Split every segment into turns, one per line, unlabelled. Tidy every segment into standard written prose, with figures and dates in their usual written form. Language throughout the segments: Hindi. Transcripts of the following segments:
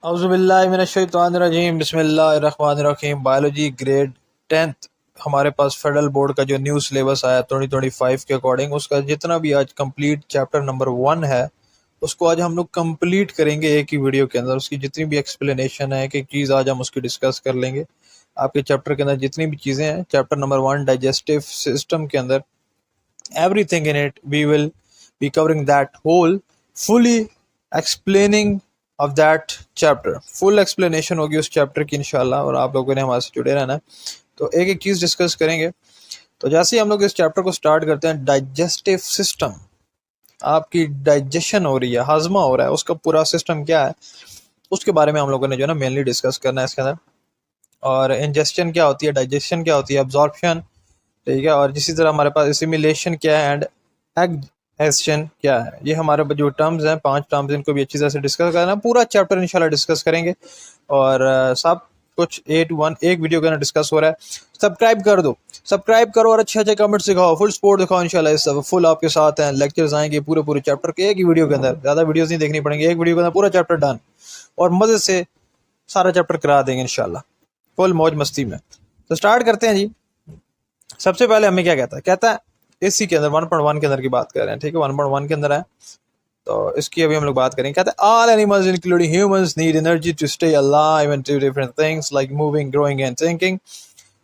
औज़ुबिल्लाहिमिनश्शैतानिर्रजीम बिस्मिल्लाहिर्रहमानिर्रहीम। बायोलॉजी ग्रेड 10th हमारे पास फेडरल बोर्ड का जो न्यू सिलेबस आया 2025 के अकॉर्डिंग, उसका जितना भी आज कंप्लीट चैप्टर नंबर 1 है उसको आज हम लोग कंप्लीट करेंगे एक ही वीडियो के अंदर। उसकी जितनी भी एक्सप्लेनेशन है, एक एक चीज़ आज हम उसकी डिस्कस कर लेंगे। आपके चैप्टर के अंदर जितनी भी चीज़ें हैं, चैप्टर नंबर 1 डाइजेस्टिव सिस्टम के अंदर everything in it we will be covering that whole fully explaining of that chapter। full explanation होगी उस चैप्टर की इंशाल्लाह, और आप लोगों ने हमारे से जुड़े रहना है। तो एक एक चीज़ डिस्कस करेंगे। तो जैसे ही हम लोग इस चैप्टर को स्टार्ट करते हैं, डाइजेस्टिव सिस्टम, आपकी डाइजेशन हो रही है, हाजमा हो रहा है, उसका पूरा सिस्टम क्या है उसके बारे में हम लोगों ने जो है ना मेनली डिस्कस करना है इसके अंदर। और इंजेस्शन क्या होती है, डाइजेशन क्या होती है, एब्जॉर्प्शन, ठीक है, और इसी तरह हमारे पास एसिमिलेशन क्या है एंड एग्जेशन क्या है। ये हमारे जो टर्म्स हैं, 5 टर्म्स, इनको भी अच्छी तरह से डिस्कस करना है। पूरा चैप्टर इंशाल्लाह डिस्कस करेंगे और सब कुछ A to 1 एक वीडियो के अंदर डिस्कस हो रहा है। सब्सक्राइब कर दो, सब्सक्राइब करो और अच्छे अच्छे कमेंट्स दिखाओ, फुल सपोर्ट दिखाओ इंशाल्लाह। इस सब फुल आपके साथ हैं, लेक्चर्स आएंगे पूरे चैप्टर के एक ही वीडियो के अंदर। ज़्यादा वीडियोस नहीं देखनी पड़ेंगे, एक वीडियो के अंदर पूरा चैप्टर डन और मज़े से सारा चैप्टर करा देंगे इंशाल्लाह, फुल मौज मस्ती में। तो स्टार्ट करते हैं जी। सबसे पहले हमें क्या कहता है इसी के अंदर 1.1 के अंदर की बात कर रहे हैं, ठीक है, 1.1 के अंदर है तो इसकी अभी हम लोग बात करेंगे। कहता है all animals including humans need energy to stay alive and to different things like moving, growing and thinking.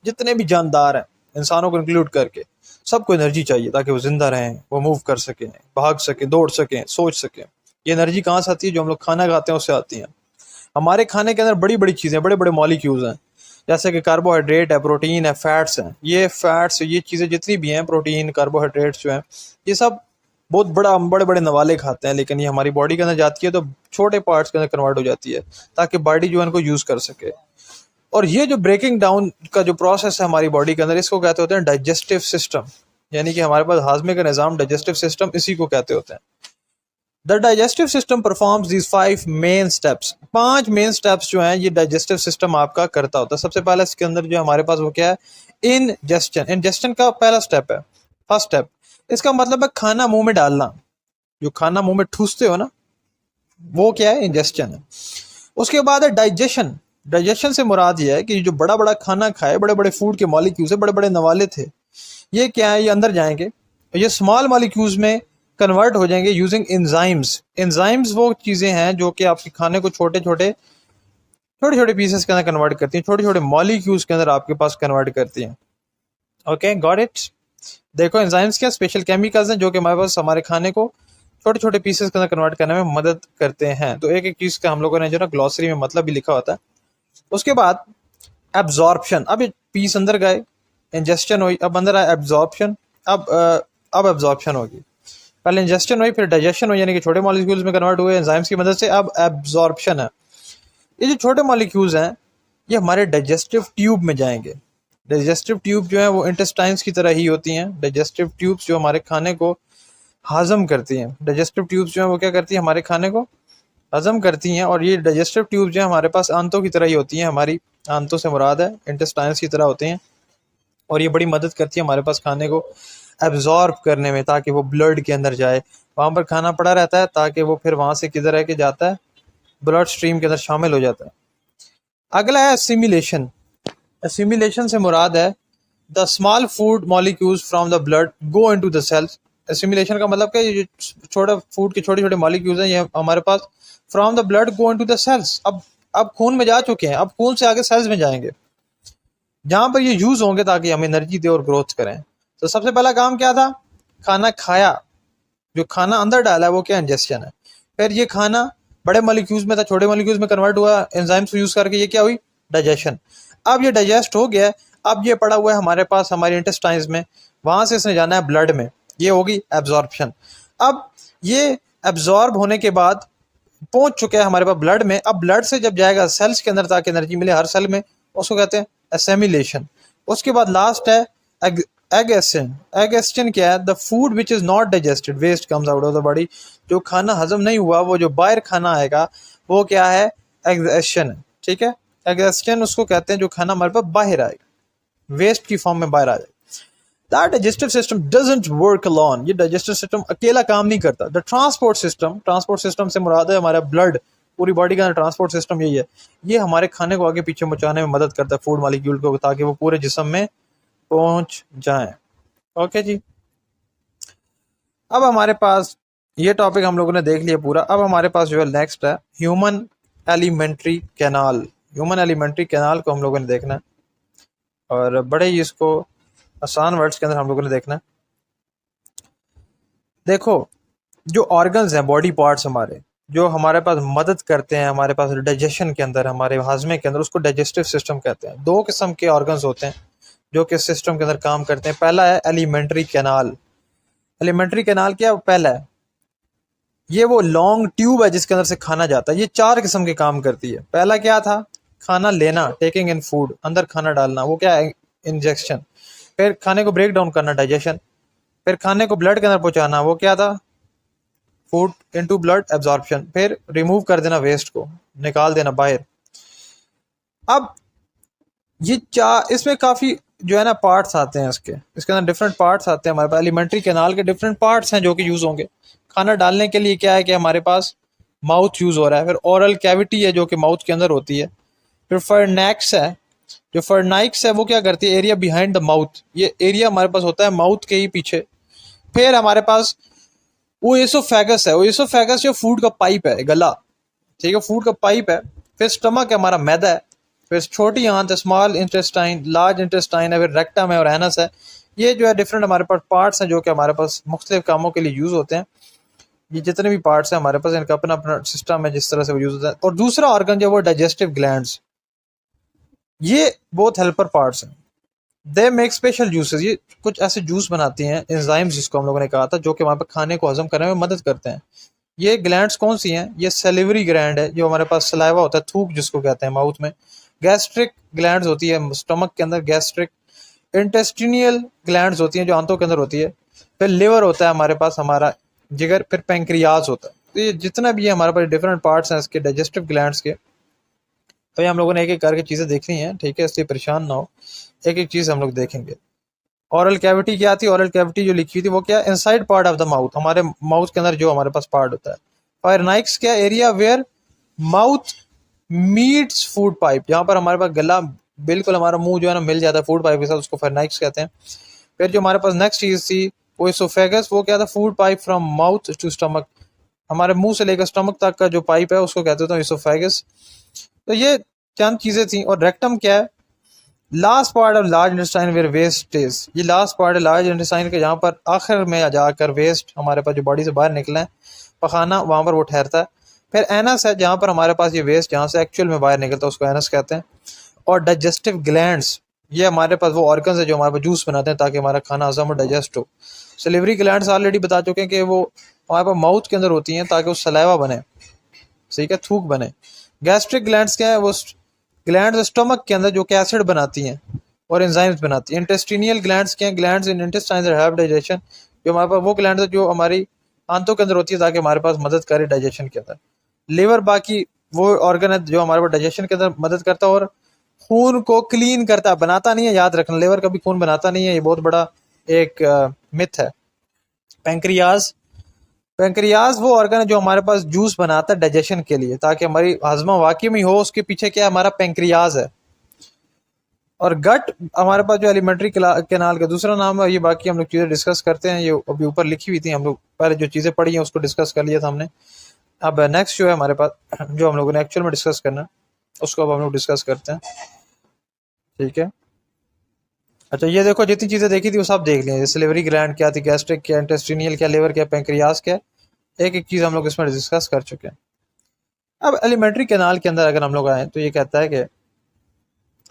जितने भी जानदार हैं, इंसानों को इंक्लूड करके, सबको एनर्जी चाहिए ताकि वो जिंदा रहें, वो मूव कर सकें, भाग सकें, दौड़ सकें, सोच सकें। ये एनर्जी कहाँ से आती है? जो हम लोग खाना खाते हैं उससे आती है। हमारे खाने के अंदर बड़ी बड़ी चीज़ें, बड़े बड़े मॉलिक्यूल्स हैं, जैसे कि कार्बोहाइड्रेट है, प्रोटीन है, फैट्स हैं। ये फैट्स, ये चीज़ें जितनी भी हैं, प्रोटीन, कार्बोहाइड्रेट्स जो हैं, ये सब बहुत बड़े बड़े नवाले खाते हैं, लेकिन ये हमारी बॉडी के अंदर जाती है तो छोटे पार्ट्स के अंदर कन्वर्ट हो जाती है ताकि बॉडी जो है इनको यूज़ कर सके। और ये जो ब्रेकिंग डाउन का जो प्रोसेस है हमारी बॉडी के अंदर, इसको कहते होते हैं डाइजेस्टिव सिस्टम। यानी कि हमारे पास हाजमे का निज़ाम, डाइजेस्टिव सिस्टम, इसी को कहते होते हैं। The digestive system performs these 5 main steps. 5 main steps जो हैं ये डाइजेस्टिव सिस्टम आपका करता होता है। सबसे पहले इसके अंदर जो हमारे पास वो क्या है? इंजेस्शन। इंजेस्शन का पहला स्टेप है, फर्स्ट स्टेप। इसका मतलब है खाना मुंह में डालना। जो खाना मुंह में ठूसते हो ना, वो क्या है? इंजेस्शन है। उसके बाद है डाइजेशन। डाइजेशन से मुराद ये है कि जो बड़ा बड़ा खाना खाए, बड़े बड़े फूड के मॉलिक्यूल्स, बड़े बड़े नवाले थे, ये क्या है? ये अंदर जाएंगे, ये स्मॉल मॉलिक्यूल्स में कन्वर्ट हो जाएंगे यूजिंग एंजाइम्स। एंजाइम्स वो चीज़ें हैं जो कि आपके खाने को छोटे छोटे पीसेस के अंदर कन्वर्ट करती हैं, छोटे छोटे मॉलिक्यूल्स के अंदर आपके पास कन्वर्ट करती हैं। Okay, got it. देखो, एंजाइम्स क्या स्पेशल केमिकल्स हैं जो कि हमारे पास हमारे खाने को छोटे छोटे पीसेस के अंदर कन्वर्ट करने में मदद करते हैं। तो एक एक चीज़ का हम लोगों ने जो ना ग्लॉसरी में मतलब भी लिखा होता है। उसके बाद एब्जॉर्प्शन। अब ये पीस अंदर गए, इंजेस्शन हुई, अब अंदर आया एब्जॉर्प्शन। अब एब्जॉर्प्शन होगी। पहले इंजेस्शन हुई, फिर डाइजेशन हुई, यानी कि छोटे मॉलिक्यूल्स में कन्वर्ट हुए एंजाइम्स की मदद से। अब एब्जॉर्प्शन है। ये जो छोटे मॉलिक्यूल्स हैं ये हमारे डाइजेस्टिव ट्यूब में जाएंगे। डाइजेस्टिव ट्यूब जो है वो इंटेस्टाइन्स की तरह ही होती हैं। डाइजेस्टिव ट्यूब्स जो हमारे खाने को हजम करती हैं, डाइजेस्टिव ट्यूब्स जो है वो क्या करती हैं? हमारे खाने को हजम करती हैं। और ये डाइजेस्टिव ट्यूब्स जो है हमारे पास आंतों की तरह ही होती हैं। हमारी आंतों से मुराद है इंटेस्टाइन्स की तरह होते हैं, और ये बड़ी मदद करती है हमारे पास खाने को एब्जॉर्ब करने में, ताकि वो ब्लड के अंदर जाए। वहाँ पर खाना पड़ा रहता है ताकि वो फिर वहाँ से किधर है कि जाता है, ब्लड स्ट्रीम के अंदर शामिल हो जाता है। अगला है एसिमिलेशन। एसिमिलेशन से मुराद है the small food molecules from the blood go into the cells. Assimilation का मतलब क्या? ये छोटा फूड के छोटे छोटे मॉलिक्यूल्स हैं, ये हमारे पास from the blood go into the cells. अब खून में जा चुके हैं, अब खून से आगे सेल्स में जाएंगे, जहाँ पर ये यूज होंगे ताकि हमें एनर्जी दे और ग्रोथ करें। तो सबसे पहला काम क्या था? खाना खाया, जो खाना अंदर डाला है वो क्या? इंजेस्शन है। फिर ये खाना बड़े मॉलिक्यूल्स में था, छोटे मॉलिक्यूल्स में कन्वर्ट हुआ एंजाइम्स यूज करके, ये क्या हुई? डाइजेशन। अब ये डाइजेस्ट हो गया, अब ये पड़ा हुआ है हमारे पास हमारे इंटेस्टाइन्स में, वहां से इसने जाना है ब्लड में, ये होगी एब्जॉर्प्शन। अब ये एब्जॉर्ब होने के बाद पहुंच चुके हैं हमारे पास ब्लड में। अब ब्लड से जब जाएगा सेल्स के अंदर ताकि एनर्जी मिले हर सेल में, उसको कहते हैं एसिमिलेशन। उसके बाद लास्ट है एगेशन। एगेशन क्या है? The food which is not digested waste comes out of the body. जो खाना हजम नहीं हुआ, वो जो बाहर खाना आएगा, वो क्या है? एगेशन है, ठीक है। एगेशन उसको कहते हैं जो खाना हमारे पास बाहर आएगा, वेस्ट की फॉर्म में बाहर आ जाएगा। That digestive system doesn't work alone. ये डाइजेस्टिव सिस्टम अकेला काम नहीं करता। द ट्रांसपोर्ट सिस्टम से मुराद है हमारा ब्लड, पूरी बॉडी का ट्रांसपोर्ट सिस्टम यही है। ये हमारे खाने को आगे पीछे पहुंचाने में मदद करता है फूड मॉलिक्यूल को, ताकि वो पूरे जिस्म में पहुंच जाए। ओके जी, अब हमारे पास ये टॉपिक हम लोगों ने देख लिया पूरा। अब हमारे पास जो है नेक्स्ट है human alimentary canal. Human alimentary canal को हम लोगों ने देखना है, और बड़े ही इसको आसान वर्ड्स के अंदर हम लोगों ने देखना है। देखो, जो ऑर्गन्स हैं, बॉडी पार्ट्स हमारे, जो हमारे पास मदद करते हैं हमारे पास डाइजेशन के अंदर, हमारे हाजमे के अंदर, उसको डाइजेस्टिव सिस्टम कहते हैं। दो किस्म के ऑर्गन्स होते हैं जो कि सिस्टम के अंदर काम करते हैं। पहला है एलिमेंट्री कैनाल। एलिमेंट्री कैनाल क्या पहला है, ये वो लॉन्ग ट्यूब है जिसके अंदर से खाना जाता है। ये 4 किस्म के काम करती है। पहला क्या था, खाना लेना, टेकिंग इन फूड, अंदर खाना डालना, वो क्या है, इंजेक्शन। फिर खाने को ब्रेक डाउन करना, डाइजेशन। फिर खाने को ब्लड के अंदर पहुंचाना, वो क्या था, फूड इनटू ब्लड एब्जॉर्प्शन। फिर रिमूव कर देना, वेस्ट को निकाल देना बाहर। अब ये इसमें काफ़ी जो है ना पार्ट्स आते हैं, इसके अंदर डिफरेंट पार्ट्स आते हैं हमारे पास। एलिमेंट्री कैनाल के डिफरेंट पार्ट्स हैं जो कि यूज़ होंगे। खाना डालने के लिए क्या है कि हमारे पास माउथ यूज़ हो रहा है। फिर ओरल कैविटी है जो कि माउथ के अंदर होती है। फिर फर्नेक्स है, जो फर्नाइक्स है वो क्या करती है, एरिया बिहाइंड द माउथ, ये एरिया हमारे पास होता है माउथ के ही पीछे। फिर हमारे पास वो एसोफेगस है, वो एसोफेगस जो फूड का पाइप है, गला, ठीक है, फूड का पाइप है। फिर स्टमक है, हमारा मैदा है। फिर छोटी आंत है, स्मॉल इंटेस्टाइन, लार्ज इंटेस्टाइन है, फिर रेक्टम है और एनस है। ये जो है डिफरेंट हमारे पास पार्ट्स हैं जो कि हमारे पास मुख्तलिफ कामों के लिए यूज़ होते हैं। ये जितने भी पार्ट्स हैं हमारे पास, इनका अपना अपना सिस्टम है जिस तरह से वो यूज़ होता है। और दूसरा ऑर्गन जो वो डाइजेस्टिव ग्लैंड्स, ये बहुत हेल्पर पार्ट्स हैं। दे मेक स्पेशल जूसेस, ये कुछ ऐसे जूस बनाती हैं, एंजाइम्स जिसको हम लोगों ने कहा था, जो कि वहाँ पर खाने को हजम करने में मदद करते हैं। ये ग्लैंड्स कौन सी हैं, ये सेलिवरी ग्लैंड है, जो हमारे पास सलाइवा होता है, थूक जिसको कहते हैं माउथ में। गैस्ट्रिक ग्लैंड्स होती है स्टमक के अंदर, गैस्ट्रिक। इंटेस्टिनियल ग्लैंड्स होती हैं जो आंतों के अंदर होती है। फिर लिवर होता है हमारे पास, हमारा जिगर। फिर पेंक्रियाज होता है। तो ये जितना भी है हमारे पास डिफरेंट पार्ट्स हैं इसके डाइजेस्टिव ग्लैंड्स के। तो ये हम लोगों ने एक एक करके चीज़ें देखनी है, ठीक है, इसलिए परेशान ना हो, एक एक चीज़ हम लोग देखेंगे। ओरल कैविटी क्या थी, ओरल कैविटी जो लिखी थी वो क्या, inside part of the mouth, हमारे माउथ के अंदर जो हमारे पास पार्ट होता है। फायरनाइक्स क्या, area where mouth meets food pipe, जहाँ पर हमारे पास गला बिल्कुल हमारा मुंह जो है ना मिल जाता है फूड पाइप के साथ, उसको फायरनाइक्स कहते हैं। फिर जो हमारे पास नेक्स्ट चीज़ थी वो इसोफेगस, वो क्या था, food pipe from mouth to stomach, हमारे मुंह से लेकर स्टमक तक का जो पाइप है उसको कहते हैं इसोफेगस। तो ये चंद चीज़ें थी। और रेक्टम क्या है, last part of large intestine where waste is, ये लास्ट पार्ट है लार्ज इंटेस्टाइन के, जहाँ पर आखिर में जाकर वेस्ट हमारे पास जो बॉडी से बाहर निकला है, पखाना, वहाँ पर वो ठहरता है। फिर एनस है, जहाँ पर हमारे पास ये वेस्ट जहाँ से एक्चुअल में बाहर निकलता है उसको एनस कहते हैं। और डाइजेस्टिव ग्लैंड्स, ये हमारे पास वो ऑर्गन्स है जो हमारे पास जूस बनाते हैं ताकि हमारा खाना हजम और डाइजेस्ट हो। सलिवरी ग्लैंड्स ऑलरेडी बता चुके हैं कि वो हमारे पास माउथ के अंदर होती हैं ताकि वो सलाइवा बने, ठीक है, थूक बने। गैस्ट्रिक ग्लैंड्स क्या है, वो ग्लैंड्स स्टमक के अंदर जो कि एसिड बनाती हैं और एंजाइम्स बनाती हैं। इंटेस्टिनियल ग्लैंड्स क्या है, glands in intestine that have digestion, जो हमारे पास वो ग्लैंड्स है जो हमारी आंतों के अंदर होती है ताकि हमारे पास मदद करे डाइजेशन के अंदर। लिवर बाकी वो ऑर्गन है जो हमारे पास डाइजेशन के अंदर मदद करता है और खून को क्लीन करता है, बनाता नहीं है, याद रखना, लिवर कभी खून बनाता नहीं है, ये बहुत बड़ा एक मिथ है। पेंक्रियाज, पेंक्रियाज वो ऑर्गन है जो हमारे पास जूस बनाता है डाइजेशन के लिए ताकि हमारी हाजमा वाकई में हो, उसके पीछे क्या है, हमारा पेंक्रियाज है। और गट हमारे पास जो एलिमेंट्री कैनाल का दूसरा नाम है। ये बाकी हम लोग चीज़ें डिस्कस करते हैं, ये अभी ऊपर लिखी हुई थी, हम लोग पहले जो चीज़ें पढ़ी हैं उसको डिस्कस कर लिया था हमने। अब नेक्स्ट जो है हमारे पास जो हम लोगों ने एक्चुअल में डिस्कस करना है उसको अब हम लोग डिस्कस करते हैं, ठीक है। अच्छा, ये देखो जितनी चीज़ें देखी थी वो सब देख लिया, जैसे लिवरी ग्लैंड क्या थी, गैस्ट्रिक क्या, इंटेस्टिनियल क्या, लिवर क्या, पेंक्रियाज क्या, एक एक चीज़ हम लोग इसमें डिस्कस कर चुके हैं। अब एलिमेंट्री कैनाल के अंदर अगर हम लोग आए तो ये कहता है कि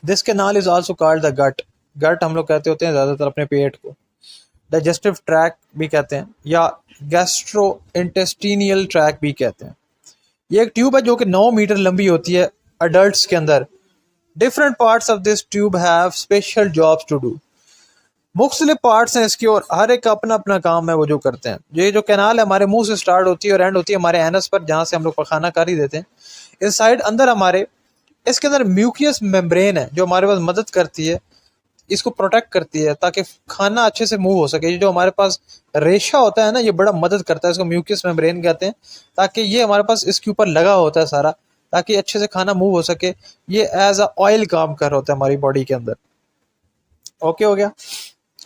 this canal is also called the gut, gut हम लोग कहते होते हैं ज़्यादातर अपने पेट को, डाइजेस्टिव ट्रैक भी कहते हैं या गैस्ट्रो इंटेस्टिनियल ट्रैक भी कहते हैं। ये एक ट्यूब है जो कि 9 मीटर लंबी होती है अडल्ट्स के अंदर। Different parts of this tube have special jobs to do, मुख्तलिफ पार्ट्स हैं इसकी और हर एक का अपना अपना काम है वो जो करते हैं। ये जो कैनाल है हमारे मुंह से स्टार्ट होती है और एंड होती है हमारे एनस पर, जहाँ से हम लोग पखाना कर ही देते हैं। इस साइड अंदर हमारे इसके अंदर म्यूकियस मेम्ब्रेन है जो हमारे पास मदद करती है इसको प्रोटेक्ट करती है ताकि खाना अच्छे से मूव हो सके। ये जो हमारे पास रेशा होता है ना, ये बड़ा मदद करता है, इसको म्यूकस मेम्ब्रेन कहते हैं, ताकि ये हमारे पास इसके ऊपर लगा होता है सारा, ताकि अच्छे से खाना मूव हो सके। ये एज अ ऑयल काम कर रहा होता है हमारी बॉडी के अंदर। ओके हो गया?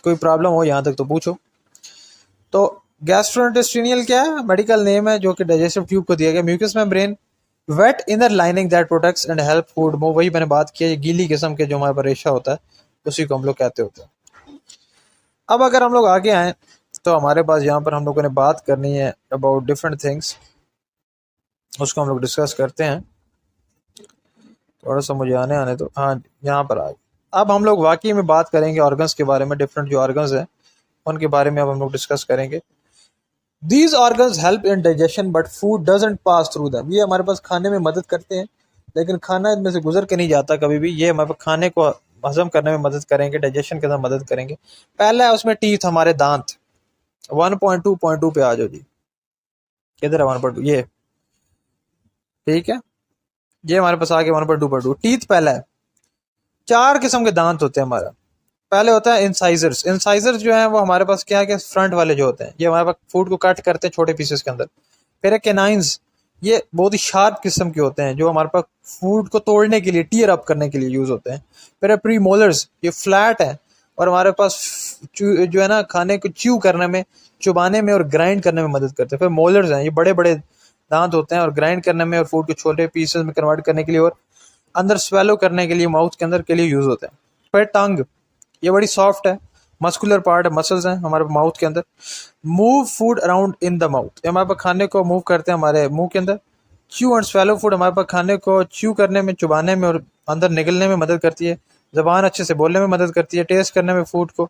कोई प्रॉब्लम हो यहाँ तक तो पूछो। तो गैस्ट्रोइंटेस्टिनियल क्या है? मेडिकल नेम है जो कि डाइजेस्टिव ट्यूब को दिया गया। Mucus membrane wet inner lining that protects and help food move, वही मैंने बात की है, गीली किस्म के जो हमारे पर रेशा होता है उसी को हम लोग कहते होते हैं। अब अगर हम लोग आगे आए तो हमारे पास यहाँ पर हम लोगों ने बात करनी है अबाउट डिफरेंट थिंग्स, उसको हम लोग डिस्कस करते हैं। थोड़ा सा मुझे आने तो हाँ, यहाँ पर आए। अब हम लोग वाकई में बात करेंगे ऑर्गन्स के बारे में। डिफरेंट जो ऑर्गन्स हैं उनके बारे में अब हम लोग डिस्कस करेंगे। These organs help in digestion but food doesn't pass through them. ये हमारे पास खाने में मदद करते हैं लेकिन खाना इनमें से गुजर के नहीं जाता कभी भी। ये हमारे पास खाने को हजम करने में मदद करेंगे, डाइजेशन के अंदर मदद करेंगे। पहला है उसमें टीथ, हमारे दांत। 1.2.2 पे आ जाओ जी। किधर है 1.2? ये ठीक है, ये हमारे पास आ गया 1.2.2। टीथ पहला है। 4 किस्म के दांत होते हैं हमारा। पहले होता है इंसाइजर्स। इंसाइजर्स जो है वो हमारे पास क्या है कि फ्रंट वाले जो होते हैं, ये हमारे पास फूड को कट करते हैं छोटे पीसेस के अंदर। फिर है कैनाइंस, ये बहुत ही शार्प किस्म के होते हैं जो हमारे पास फूड को तोड़ने के लिए, टीयर अप करने के लिए यूज होते हैं। फिर है प्री मोलर्स, ये फ्लैट है और हमारे पास जो है ना खाने को च्यू करने में, चुबाने में और ग्राइंड करने में मदद करते हैं। फिर मोलर्स हैं, ये बड़े बड़े दांत होते हैं और ग्राइंड करने में और फूड को छोटे पीसेस में कन्वर्ट करने के लिए और अंदर स्वेलो करने के लिए, माउथ के अंदर के लिए यूज होते हैं। फिर टंग, ये बड़ी सॉफ्ट है, मस्कुलर पार्ट है, मसल्स हैं हमारे माउथ के अंदर। Move food around in the mouth, ये हमारे पास खाने को मूव करते हैं हमारे मुंह के अंदर। च्यू एंड स्वेलो फूड, हमारे पास खाने को च्यू करने में, चुबाने में और अंदर निगलने में मदद करती है। जबान अच्छे से बोलने में मदद करती है, टेस्ट करने में फूड को,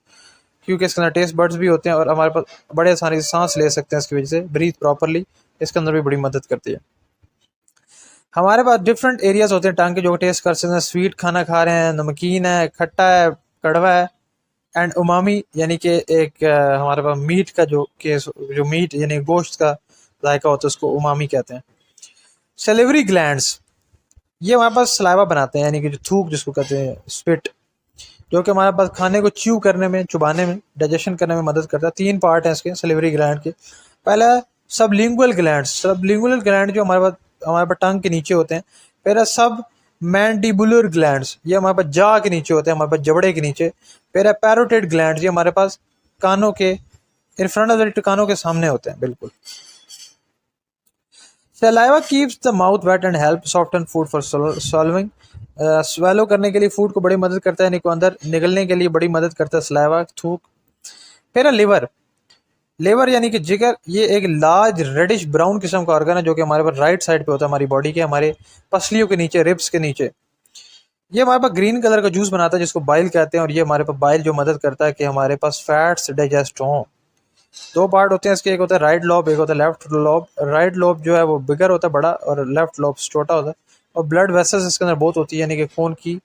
क्योंकि इसके अंदर टेस्ट बर्ड्स भी होते हैं और हमारे पास बड़े आसानी से सांस ले सकते हैं इसकी वजह से, ब्रीथ प्रॉपरली, इसके अंदर भी बड़ी मदद करती है। हमारे पास डिफरेंट एरियाज होते हैं टंग के जो टेस्ट कर सकते हैं। स्वीट खाना खा रहे हैं, नमकीन है, खट्टा है, कड़वा है, एंड उमामी यानी कि एक हमारे पास मीट का जो मीट यानी गोश्त का जायका होता है उसको उमामी कहते हैं। सेलिवरी ग्लैंड्स, ये हमारे पास सलाइवा बनाते हैं यानी कि जो थूक जिसको कहते हैं, स्पिट, जो कि हमारे पास खाने को च्यू करने में, चुबाने में, डाइजेशन करने में मदद करता है। 3 पार्ट हैं इसके सेलिवरी ग्लैंड के। पहला है सबलिंगुअल ग्लैंड। सबलिंगुअल ग्लैंड जो हमारे पास टंग के नीचे होते हैं। फिर है सब मैंडिबुलर ग्लैंड्स, ये हमारे पास जा के नीचे होते हैं, हमारे पास जबड़े के नीचे। फिर है पैरोटिड ग्लैंड्स, ये हमारे पास कानों के इन फ्रंट ऑफ द कानों के सामने होते हैं बिल्कुल। Saliva keeps the mouth wet and help soften food for solving. Swallow करने के लिए फूड को बड़ी मदद करता है, यानी को अंदर निगलने के लिए बड़ी मदद करता है सलाइवा, थूक। फिर है लिवर। लिवर यानी कि जिगर, ये एक लार्ज रेडिश ब्राउन किस्म का ऑर्गन है जो कि हमारे पास राइट साइड पे होता है हमारी बॉडी के, हमारे पसलियों के नीचे, रिब्स के नीचे। ये हमारे पास ग्रीन कलर का जूस बनाता है जिसको बाइल कहते हैं और ये हमारे पास बाइल जो मदद करता है कि हमारे पास फैट्स डाइजेस्ट हों। 2 पार्ट होते हैं इसके, एक होता है राइट लॉब, एक होता है लेफ्ट लॉब। राइट लॉब जो है वो बिगर होता है, बड़ा, और लेफ्ट लॉब छोटा होता है। और ब्लड वेसल्स इसके अंदर बहुत होती है, यानी कि खून की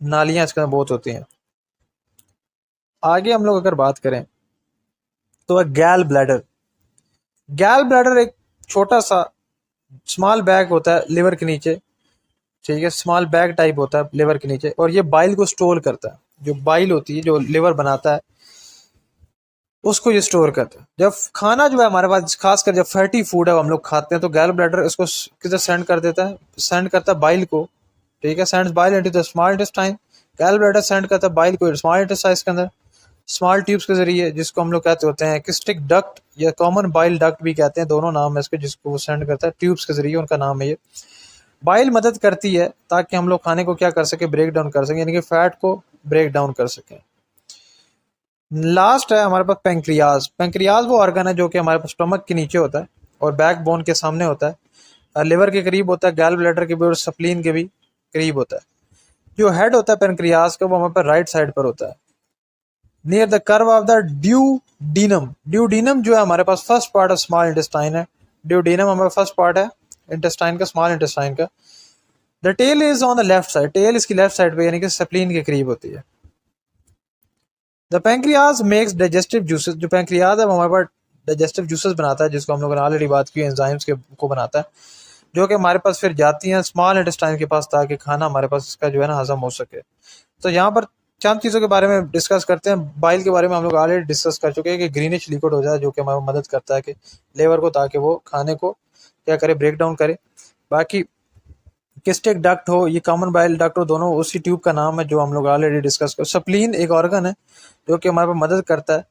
नालियाँ इसके अंदर बहुत होती हैं। आगे हम लोग अगर बात करें तो गैल ब्लैडर। गैल ब्लैडर एक छोटा सा स्मॉल बैग होता है लिवर के नीचे, ठीक है, स्मॉल बैग टाइप होता है लिवर के नीचे, और ये बाइल को स्टोर करता है। जो बाइल होती है जो लिवर बनाता है उसको ये स्टोर करता है। जब खाना जो है हमारे पास, खासकर जब फैटी फूड है हम लोग खाते हैं, तो गैल ब्लैडर इसको किधर सेंड कर देता है, सेंड करता है बाइल को, ठीक है, sends bile into the small intestine. गैल ब्लैडर सेंड करता है बाइल को स्मॉल इंटेस्टाइन के अंदर, स्मॉल ट्यूब्स के जरिए, जिसको हम लोग कहते होते हैं किस्टिक डक्ट या कॉमन बाइल डक्ट भी कहते हैं, दोनों नाम है इसके, जिसको वो सेंड करता है ट्यूब्स के जरिए, उनका नाम है ये। बाइल मदद करती है ताकि हम लोग खाने को क्या कर सके, ब्रेक डाउन कर सकें, यानी कि फैट को ब्रेक डाउन कर सकें। लास्ट है हमारे पास पेंक्रियाज। पेंक्रियाज वो ऑर्गन है जो कि हमारे पास स्टमक के नीचे होता है और बैक बोन के सामने होता है, लिवर के करीब होता है, गैल ब्लैडर के भी और स्प्लीन के भी करीब होता है। जो हेड होता है पेंक्रियाज का वो हमारे पास राइट साइड पर होता है, near the curve of the duodenum. Duodenum जो है हमारे पास first part of small intestine है। ड्यूडीनम हमारा फर्स्ट पार्ट है इंटेस्टाइन का, स्मॉल इंटेस्टाइन का। The tail is on the left side, tail इसकी लेफ्ट साइड पे यानी कि स्प्लीन के करीब होती है। The pancreas makes digestive juices. जो पैंक्रियाज है वो हमारे पास डाइजेस्टिव जूसेस बनाता है, जिसको हम लोगों ने ऑलरेडी बात की, एंजाइम्स के को बनाता है, जो कि हमारे पास फिर जाती हैं स्मॉल इंटेस्टाइन के पास ताकि खाना हमारे पास इसका जो है ना हजम हो सके। तो यहाँ पर चंद चीज़ों के बारे में डिस्कस करते हैं। बाइल के बारे में हम लोग ऑलरेडी डिस्कस कर चुके हैं कि ग्रीनिश लिक्विड हो जाता है जो कि हमारी मदद करता है कि लेवर को, ताकि वो खाने को क्या करे, ब्रेक डाउन करे। बाकी किस्टिक डक्ट हो, ये कॉमन बाइल डक्ट हो, दोनों उसी ट्यूब का नाम है जो हम लोग ऑलरेडी डिस्कस कर। स्प्लीन एक ऑर्गन है जो कि हमारे पास मदद करता है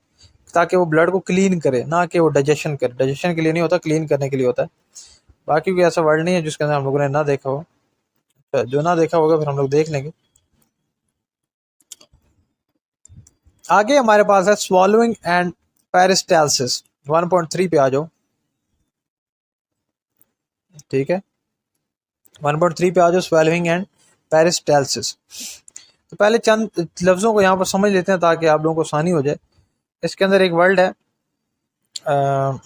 ताकि वो ब्लड को क्लीन करे, ना कि वो डाइजेशन करे। डाइजेशन के लिए नहीं होता, क्लीन करने के लिए होता है। बाकी कोई ऐसा वर्ड नहीं है जिसके अंदर हम लोगों ने ना देखा हो। जो ना देखा होगा फिर हम लोग देख लेंगे। आगे हमारे पास है स्वॉलोइंग एंड पेरिस्टालसिस। 1.3 पे आ जाओ, ठीक है। 1.3 पे आ जाओ, स्वॉलोइंग एंड पेरिस्टालसिस। तो पहले चंद लफ्ज़ों को यहाँ पर समझ लेते हैं ताकि आप लोगों को आसानी हो जाए। इसके अंदर एक वर्ड है,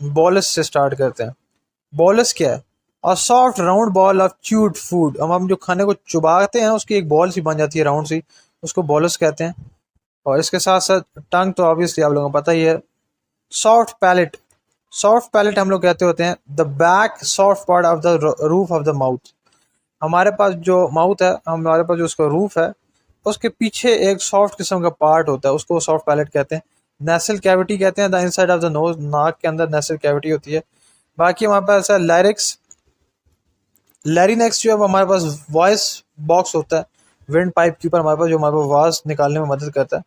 बॉलस से स्टार्ट करते हैं। बॉलस क्या है? और soft round ball of chewed food. हम जो खाने को चुबाते हैं उसकी एक बॉल सी बन जाती है राउंड सी, उसको बॉलस कहते हैं। और इसके साथ साथ टंग तो ऑब्वियसली आप लोगों को पता ही है। सॉफ्ट पैलेट, सॉफ्ट पैलेट हम लोग कहते होते हैं the back soft part of the roof of the mouth. हमारे पास जो माउथ है, हमारे पास जो उसका रूफ है, उसके पीछे एक सॉफ्ट किस्म का पार्ट होता है, उसको सॉफ्ट पैलेट कहते हैं। नेसल कैविटी कहते हैं the inside of the nose, नाक के अंदर नेसल कैविटी होती है। बाकी हमारे पास है लैरिक्स। लैरिनेक्स जो है वो हमारे पास वॉइस बॉक्स होता है विंड पाइप के ऊपर हमारे पास, जो हमारे पास आवाज निकालने में मदद करता है।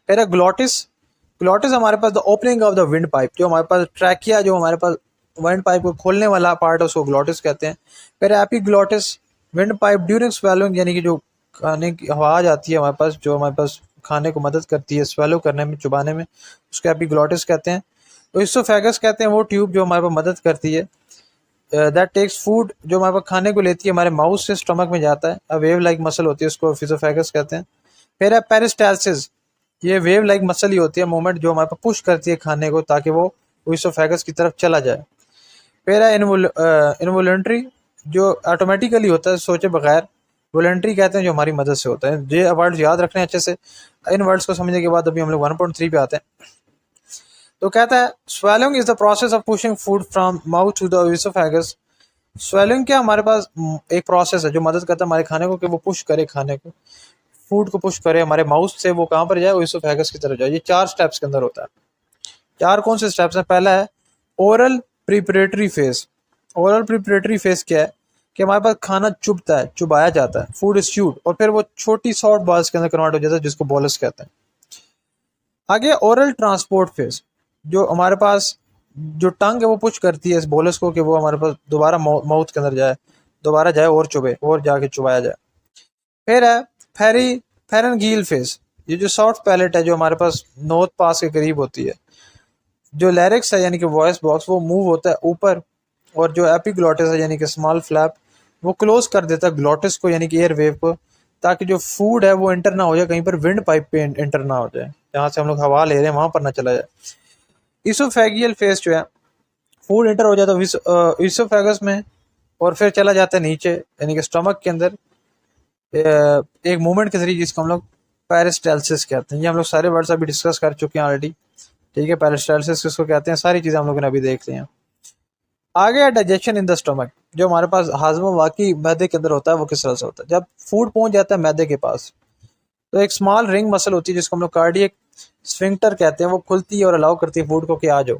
फिर है ग्लॉटिस। ग्लॉटिस हमारे पास the opening of the windpipe, जो हमारे पास ट्रैकिया, जो हमारे पास विंड पाइप को खोलने वाला पार्ट है, उसको ग्लॉटिस कहते हैं। फिर epiglottis, wind pipe during swallowing, यानी कि जो खाने की आवाज आती है हमारे पास, जो हमारे पास खाने को मदद करती है स्वेलो करने में, चुबाने में, उसको एपीग्लॉटिस कहते हैं। तो इसोफेगस कहते हैं वो ट्यूब जो हमारे पास मदद करती है, दैट टेक्स फूड, जो हमारे पास खाने को लेती है हमारे माउथ से स्टमक में जाता है। अब वेव लाइक मसल होती है, उसको फिजोफेगस कहते हैं। फिर है पेरिस्टालसिस, ये वेव लाइक मसल ही होती है, मूवमेंट जो हमारे पास पुश करती है खाने को ताकि वो इसोफेगस की तरफ चला जाए। फिर है इनवोलेंट्री, जो ऑटोमेटिकली होता है सोचे बगैर। वॉलंटरी कहते हैं जो हमारी मदद से होता है। ये वर्ड्स याद रखने अच्छे से। इन वर्ड्स को समझने के बाद अभी हम लोग 1.3 पे आते हैं। तो कहता है swallowing is the process of pushing food from mouth to the oesophagus. Swallowing क्या, हमारे पास एक प्रोसेस है जो मदद करता है हमारे खाने को कि वो पुश करे, खाने को, फूड को पुश करे हमारे माउथ से, वो कहाँ पर जाए, इसोफेगस की तरफ जाए। ये 4 स्टेप्स के अंदर होता है। 4 कौन से स्टेप्स हैं? पहला है oral preparatory phase. Oral preparatory phase क्या है कि हमारे पास खाना चुभता है, चुबाया जाता है, फूड इज च्यूड, और फिर वो छोटी सॉफ्ट बॉल्स के अंदर कन्वर्ट हो जाता है जिसको बोलस कहते हैं। आगे ओरल ट्रांसपोर्ट फेज, जो हमारे पास जो टंग है वो पुश करती है इस बोलस को कि वो हमारे पास दोबारा माउथ के अंदर जाए, दोबारा जाए और चुभे और जाके चुबाया जाए। फिर है फेरेंगील फेज, ये जो सॉफ्ट पैलेट है जो हमारे पास नोथ पास के करीब होती है। जो लैरिक्स है यानी कि वॉइस बॉक्स, वो मूव होता है ऊपर, और जो एपीग्लॉटिस है यानी कि स्मॉल फ्लैप, वो क्लोज कर देता है ग्लॉटिस को यानी कि एयर वेव को, ताकि जो फूड है वो एंटर ना हो जाए कहीं पर, विंड पाइप पे एंटर ना हो जाए, जहाँ से हम लोग हवा ले रहे हैं वहां पर ना चला जाए। इसोफेगियल फेस जो है, फूड एंटर हो जाता है इसोफेगस में और फिर चला जाता है नीचे यानी कि स्टमक के अंदर एक मूवमेंट के जरिए, जिसको हम लोग पेरिस्टालसिस कहते हैं। ये हम लोग सारे वर्ड्स अभी डिस्कस कर चुके हैं ऑलरेडी, ठीक है। पेरिस्टालसिस किसको कहते हैं, सारी चीज़ें हम लोगों ने अभी देख ली हैं। आगे है डाइजेशन इन द स्टमक, जो हमारे पास हाजमा वाकई मैदे के अंदर होता है। वो किस तरह से होता है? जब फूड पहुंच जाता है मैदे के पास, तो एक स्मॉल रिंग मसल होती है जिसको हम लोग कार्डियक स्फिंक्टर कहते हैं, वो खुलती है और अलाउ करती है फूड को कि आ जाओ।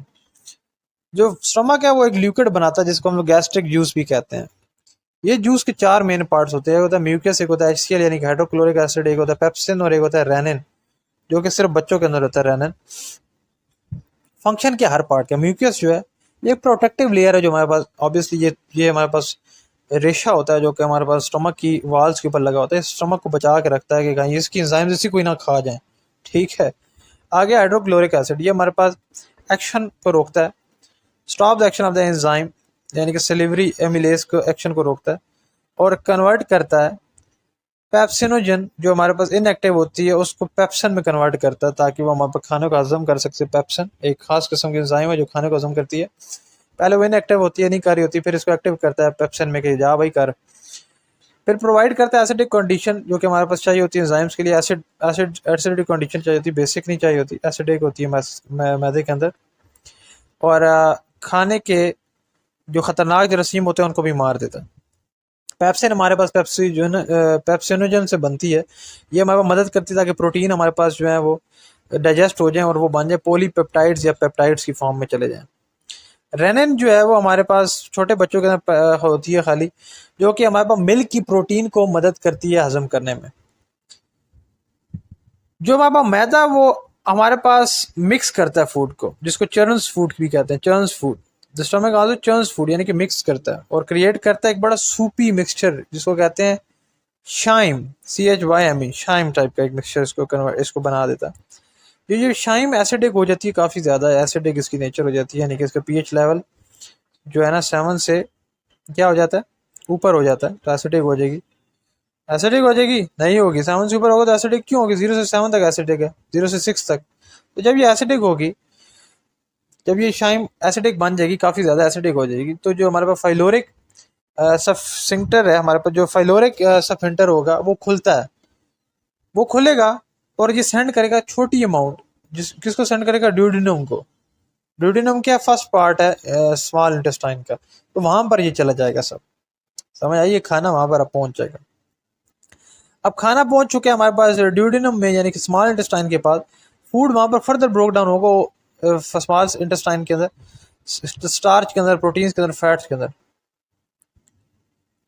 जो स्टमक है वो एक लिक्विड बनाता है जिसको हम लोग गैस्ट्रिक जूस भी कहते हैं। ये जूस के 4 मेन पार्ट्स होते हैं। एक होता है म्यूकस, एक होता है HCl यानी कि हाइड्रोक्लोरिक एसिड, एक होता है पेप्सिन और एक होता है रेनिन, जो कि सिर्फ बच्चों के अंदर होता है रेनिन। फंक्शन के हर पार्ट का, म्यूकस जो है ये एक प्रोटेक्टिव लेयर है जो हमारे पास, ऑब्वियसली ये हमारे पास रेशा होता है जो कि हमारे पास स्टमक की वाल्स के ऊपर लगा होता है, स्टमक को बचा के रखता है कि कहीं इसकी एंजाइम इसी कोई ना खा जाए, ठीक है। आगे हाइड्रोक्लोरिक एसिड, ये हमारे पास एक्शन को रोकता है, stop the action of the enzyme यानी कि सेलिवरी एमिलेज को, एक्शन को रोकता है और कन्वर्ट करता है पेप्सिनोजन, जो हमारे पास इनएक्टिव होती है उसको पेप्सन में कन्वर्ट करता है ताकि वो हमारे खाने को हजम कर सकते। पेप्सन एक खास किस्म की एंजाइम है जो खाने को हजम करती है। पहले वो इनएक्टिव होती है, नहीं कर रही होती, फिर इसको एक्टिव करता है पेप्सन में कि जा भाई कर। फिर प्रोवाइड करता है एसिडिक कंडीशन, जो कि हमारे पास चाहिए होती है एंजाइम्स के लिए। एसिडिक कंडीशन चाहिए होती है, बेसिक नहीं चाहिए होती, एसिडिक होती है मैदे के अंदर। और खाने के जो खतरनाक जरासीम होते हैं उनको भी मार देता है। पेप्सिन हमारे पास पेप्सिनोजन से बनती है। ये हमारे पास मदद करती है ताकि प्रोटीन हमारे पास जो है वो डाइजेस्ट हो जाए और वो बन जाए पॉलीपेप्टाइड्स या पेप्टाइड्स की फॉर्म में चले जाएं। रेनिन जो है वो हमारे पास छोटे बच्चों के अंदर होती है खाली, जो कि हमारे पास मिल्क की प्रोटीन को मदद करती है हजम करने में। जो हमारे पास मैदा वो हमारे पास मिक्स करता है फूड को, जिसको चर्न्स फूड भी कहते हैं, churns food. The stomach also churns food, यानी कि मिक्स करता है और क्रिएट करता है एक बड़ा सूपी मिक्सचर जिसको कहते हैं शाइम, CHYME, शाइम टाइप का एक मिक्सचर इसको बना देता है। ये शाइम एसिडिक हो जाती है, काफ़ी ज़्यादा एसिडिक इसकी नेचर हो जाती है, यानी कि इसका pH लेवल जो है ना 7 से क्या हो जाता है, ऊपर हो जाता है, तो एसिडिक हो जाएगी। एसिडिक हो जाएगी नहीं होगी, 7 से ऊपर होगा तो एसिडिक क्यों होगी, 0 से 7 तक एसिडिक है, 0 से 6 तक। तो जब ये एसिडिक होगी, जब ये शाइम एसिडिक बन जाएगी, काफ़ी ज़्यादा एसिडिक हो जाएगी, तो जो हमारे पास फाइलोरिक सफिंक्टर है, हमारे पास जो फाइलोरिक सफिंक्टर होगा वो खुलता है, वो खुलेगा और ये सेंड करेगा छोटी अमाउंट, किसको सेंड करेगा, ड्यूडिनम को। ड्यूडिनम क्या फर्स्ट पार्ट है स्मॉल इंटेस्टाइन का, तो वहां पर ये चला जाएगा सब, समझ आइए, खाना वहां पर अब पहुंच जाएगा। अब खाना पहुंच चुके हैं हमारे पास ड्यूडिनम में, यानी कि स्मॉल इंटेस्टाइन के पास। फूड वहां पर फर्दर ब्रोक डाउन होगा स्मॉल इंटेस्टाइन के अंदर, स्टार्च के अंदर, प्रोटीन्स के अंदर, फैट्स के अंदर।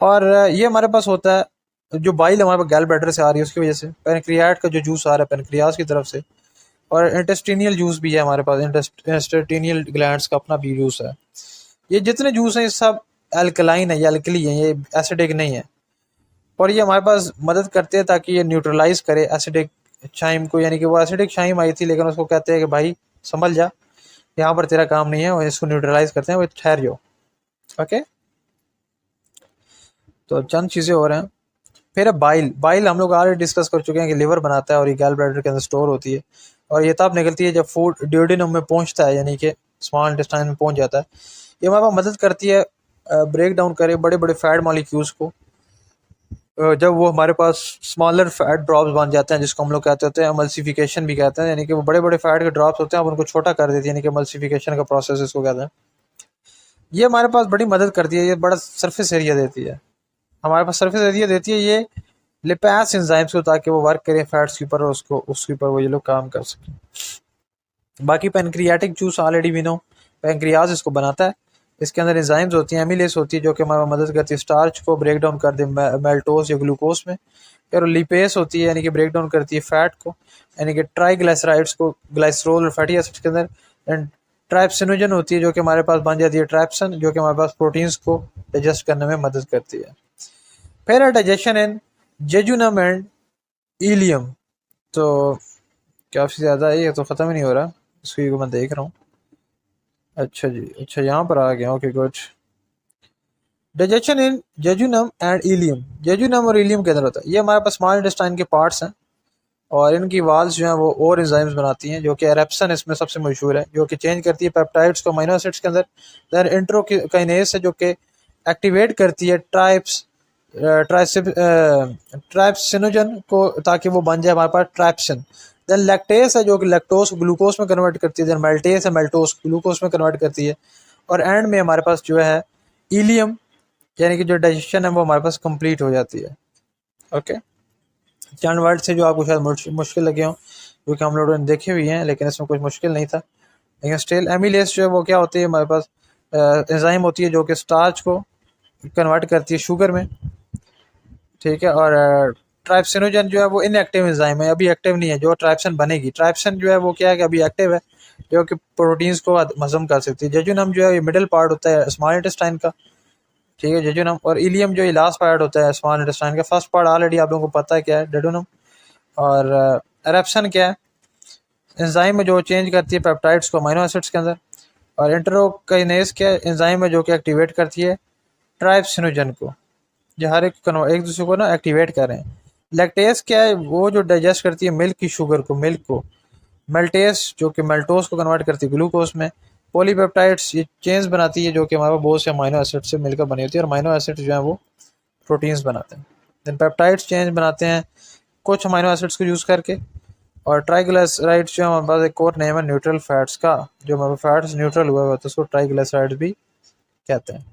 और ये हमारे पास होता है जो बाइल हमारे पास गैल ब्लैडर से आ रही है उसकी वजह से, पेनक्रियाट का जो जूस आ रहा है पेनक्रियाज की तरफ से, और इंटेस्टिनियल जूस भी है हमारे पास, इंटेस्टिनियल ग्लैंड्स का अपना भी जूस है। ये जितने जूस हैं ये सब अल्कलाइन है, ये अल्कली है, ये एसिडिक नहीं है। और ये हमारे पास मदद करते हैं ताकि ये न्यूट्रलाइज करे एसिडिक शाइम को, यानी कि वो एसिडिक शाइम आई थी लेकिन उसको कहते हैं कि भाई संभल जा, यहाँ पर तेरा काम नहीं है, और इसको न्यूट्रलाइज करते हैं, वो ठहर जाओ। ओके, तो चंद चीज़ें हो रहे हैं। फिर बाइल, बाइल हम लोग ऑलरेडी डिस्कस कर चुके हैं कि लिवर बनाता है और ये गैल ब्लैडर के अंदर स्टोर होती है, और ये तब निकलती है जब फूड ड्यूडेनम में पहुंचता है, यानी कि स्मॉल इंटेस्टाइन में पहुंच जाता है। ये हमारे पास मदद करती है ब्रेक डाउन करे बड़े बड़े फैट मॉलिक्यूल्स को। जब वो हमारे पास स्मॉलर फैट ड्रॉप्स बन जाते हैं, जिसको हम लोग कहते होते हैं एमल्सिफिकेशन भी कहते हैं, यानी कि वो बड़े बड़े फैट के ड्रॉप्स होते हैं, अब उनको छोटा कर देती है, यानी कि एमल्सिफिकेशन का प्रोसेस इसको कहते हैं। ये हमारे पास बड़ी मदद करती है, ये बड़ा सरफेस एरिया देती है, हमारे पास सरफेस एरिया देती है ये लिपास एंजाइम्स को, ताकि वो वर्क करें फैट्स के ऊपर और उसको उसके ऊपर वो ये लोग काम कर सकें। बाकी पेनक्रियाटिक जूस ऑलरेडी भी नो, पेनक्रियाज इसको बनाता है, इसके अंदर एंजाइम्स होती हैं, एमिलेस होती है, जो कि हमारी मदद करती है स्टार्च को ब्रेक डाउन कर दे मेल्टोस या ग्लूकोज में। फिर लिपेस होती है, यानी कि ब्रेक डाउन करती है फैट को, यानी कि ट्राइग्लाइसराइड्स को, ग्लाइसरोल और फैटी एसिड्स के अंदर। एंड ट्राइप्सिनोजन होती है जो कि हमारे पास बन जाती है ट्राइप्सन, जो कि हमारे पास प्रोटीन्स को डाइजेस्ट करने में मदद करती है। फिर digestion in jejunum and ileum, तो काफ़ी ज़्यादा है, ये तो ख़त्म ही नहीं हो रहा, इसको मैं देख रहा हूँ। अच्छा जी, अच्छा यहाँ पर आ गया, okay good. Digestion in jejunum and ileum, jejunum और इलियम के अंदर होता है, ये हमारे पास स्मॉल इंटेस्टाइन के पार्ट्स हैं, और इनकी वाल्स जो हैं वो और एंजाइम्स बनाती हैं, जो कि एरेप्सन इसमें सबसे मशहूर है, जो कि चेंज करती है पेप्टाइड्स को अमीनो एसिड्स के अंदर। दैन इंट्रोकाइनेज है जो कि एक्टिवेट करती है ट्राइप्सिनोजन को, ताकि वो बन जाए हमारे पास ट्राइप्सिन। देन लैक्टेस है जो कि लैक्टोस ग्लूकोज में कन्वर्ट करती है। देन मेल्टेस है, मेल्टोस ग्लूकोज में कन्वर्ट करती है। और एंड में हमारे पास जो है इलियम, यानी कि जो डाइजेशन है वो हमारे पास कंप्लीट हो जाती है। ओके, चंद वर्ड से जो आपको शायद मुश्किल लगे हों, क्योंकि हम लोगों ने देखे हुए हैं, लेकिन इसमें कुछ मुश्किल नहीं था। लेकिन स्टिल एमिलेस जो है वो क्या होती है, हमारे पास एंजाइम होती है जो कि स्टार्च को कन्वर्ट करती है शुगर में, ठीक है। और ट्राइप्सिनोजन जो है वो इनएक्टिव एंजाइम है, अभी एक्टिव नहीं है। जो ट्राइप्सिन बनेगी, ट्राइप्सिन जो है वो क्या है कि अभी एक्टिव है, जो कि प्रोटीन्स को हजम कर सकती है। जेजुनम जो है ये मिडिल पार्ट होता है स्मॉल इंटेस्टाइन का, ठीक है, जेजुनम। और इलियम जो ये लास्ट पार्ट होता है स्मॉल इंटेस्टाइन का। फर्स्ट पार्ट ऑलरेडी आप लोगों को पता है क्या है, डेडोनम। और एरेप्सन क्या है, एंजाइम है जो चेंज करती है पेप्टाइड्स को अमीनो एसिड्स के अंदर। और इंटरोकाइनेज क्या है, एंजाइम है जो कि एक्टिवेट करती है ट्राइप्सिनोजन को, जो हर एक दूसरे को ना एक्टिवेट कर रहे हैं। लैक्टेस क्या है, वो जो डाइजेस्ट करती है मिल्क की शुगर को, मिल्क को। मेल्टेस जो कि मेल्टोस को कन्वर्ट करती है ग्लूकोज में। पॉलीपेप्टाइड्स ये चेन्स बनाती है, जो कि हमारे बहुत से अमीनो एसिड से मिलकर बनी होती है, और अमीनो एसिड जो है वो प्रोटीन्स बनाते हैं। देन पेप्टाइड्स चेंज बनाते हैं कुछ अमीनो एसिड्स को यूज़ करके। और ट्राइग्लिसराइड्स जो हमारे पास एक और नेम है न्यूट्रल फैट्स का, जो हमारे फैट्स न्यूट्रल हुआ हुआ है तो उसको ट्राइग्लिसराइड्स भी कहते हैं।